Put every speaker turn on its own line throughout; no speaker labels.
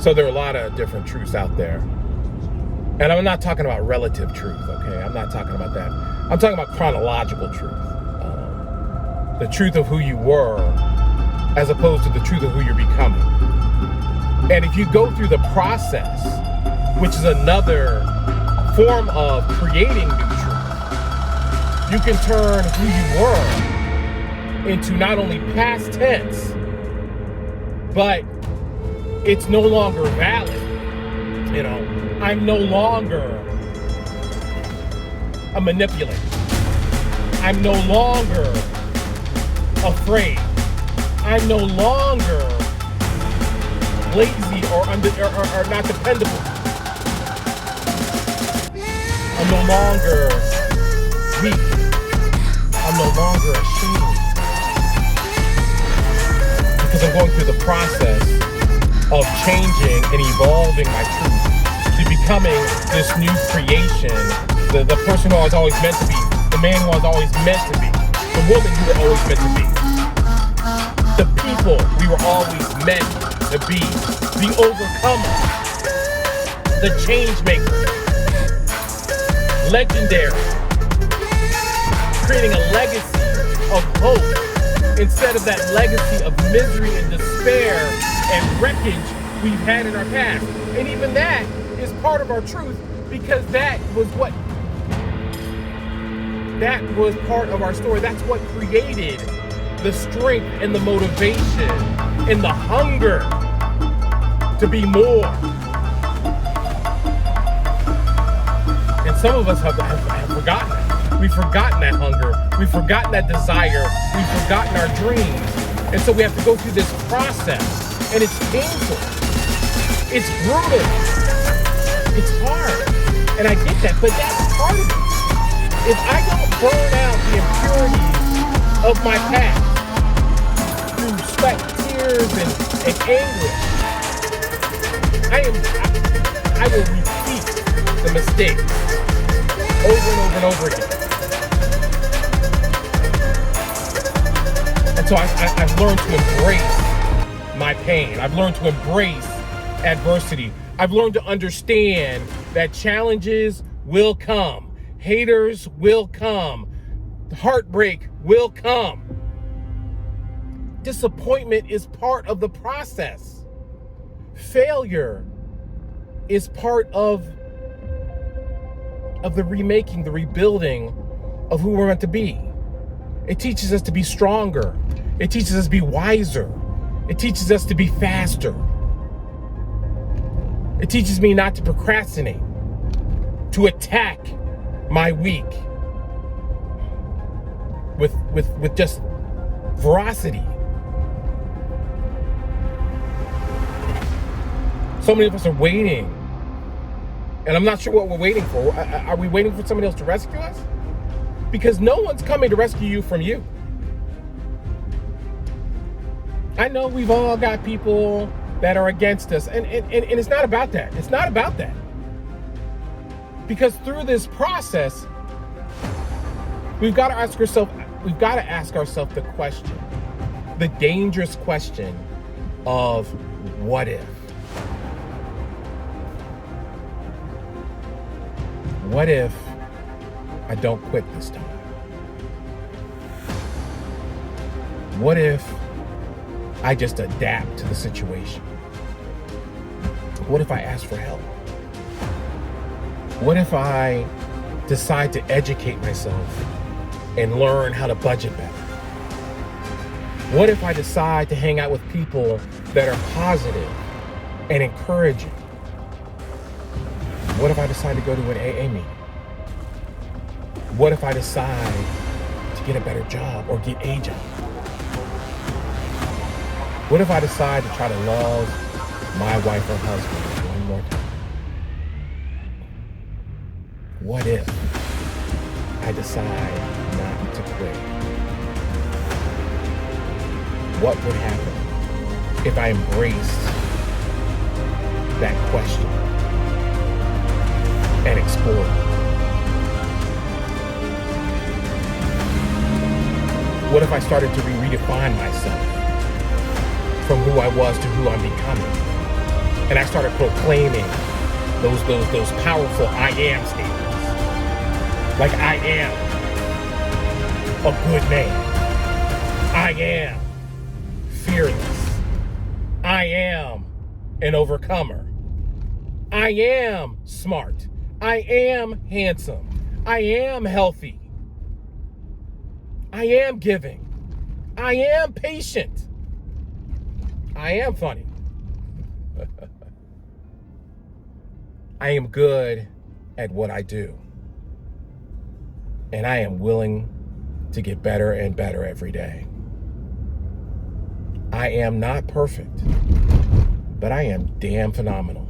So there are a lot of different truths out there. And I'm not talking about relative truth, okay? I'm not talking about that. I'm talking about chronological truth. The truth of who you were as opposed to the truth of who you're becoming. And if you go through the process, which is another form of creating new truth, you can turn who you were into not only past tense, but it's no longer valid. You know, I'm no longer a manipulator. I'm no longer afraid. I'm no longer lazy or not dependable. I'm no longer weak. I'm no longer ashamed. Because I'm going through the process of changing and evolving my truth to becoming this new creation, the person who I was always meant to be, the man who I was always meant to be, the woman who we were always meant to be, the people we were always meant to be, the overcomer, the change maker, legendary, creating a legacy of hope instead of that legacy of misery and despair and wreckage we've had in our past. And even that is part of our truth, because that was part of our story. That's what created the strength and the motivation and the hunger to be more. And some of us have forgotten that. We've forgotten that hunger. We've forgotten that desire. We've forgotten our dreams. And so we have to go through this process. And it's painful. It's brutal. It's hard. And I get that, but that's part of it. If I don't burn out the impurities of my past through sweat, tears, and anguish, I will repeat the mistakes over and over and over again. And so I've learned to embrace my pain. I've learned to embrace adversity. I've learned to understand that challenges will come. Haters will come. Heartbreak will come. Disappointment is part of the process. Failure is part of the remaking, the rebuilding of who we're meant to be. It teaches us to be stronger. It teaches us to be wiser. It teaches us to be faster. It teaches me not to procrastinate, to attack my week with just veracity. So many of us are waiting, and I'm not sure what we're waiting for. Are we waiting for somebody else to rescue us? Because no one's coming to rescue you from you. I know we've all got people that are against us, and it's not about that. It's not about that. Because through this process, we've got to ask ourselves the question, the dangerous question of what if? What if I don't quit this time? What if I just adapt to the situation? What if I ask for help? What if I decide to educate myself and learn how to budget better? What if I decide to hang out with people that are positive and encouraging? What if I decide to go to an AA meeting? What if I decide to get a better job or get a job? What if I decide to try to love my wife or husband one more time? What if I decide not to quit? What would happen if I embraced that question and explored it? What if I started to redefine myself from who I was to who I'm becoming? And I started proclaiming those powerful I am statements. Like, I am a good man. I am fearless. I am an overcomer. I am smart. I am handsome. I am healthy. I am giving. I am patient. I am funny. I am good at what I do. And I am willing to get better and better every day. I am not perfect, but I am damn phenomenal.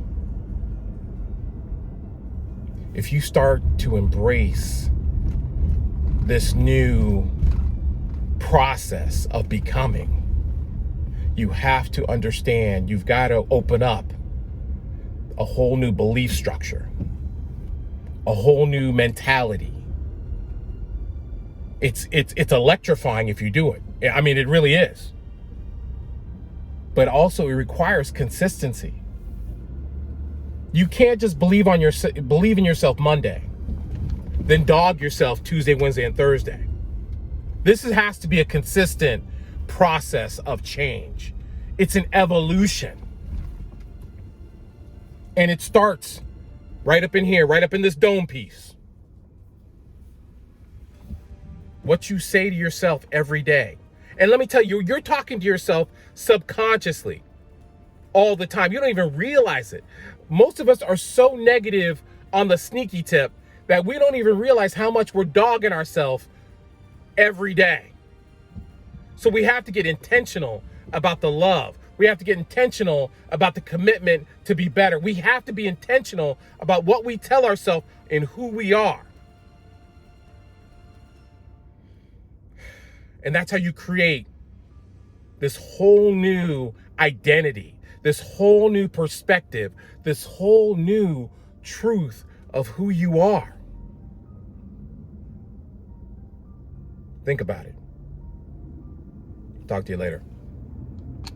If you start to embrace this new process of becoming, you have to understand you've got to open up a whole new belief structure, a whole new mentality. It's electrifying if you do it. I mean, it really is. But also it requires consistency. You can't just believe in yourself Monday, then dog yourself Tuesday, Wednesday, and Thursday. This has to be a consistent process of change. It's an evolution. And it starts right up in here, right up in this dome piece. What you say to yourself every day. And let me tell you, you're talking to yourself subconsciously all the time. You don't even realize it. Most of us are so negative on the sneaky tip that we don't even realize how much we're dogging ourselves every day. So we have to get intentional about the love. We have to get intentional about the commitment to be better. We have to be intentional about what we tell ourselves and who we are. And that's how you create this whole new identity, this whole new perspective, this whole new truth of who you are. Think about it. Talk to you later.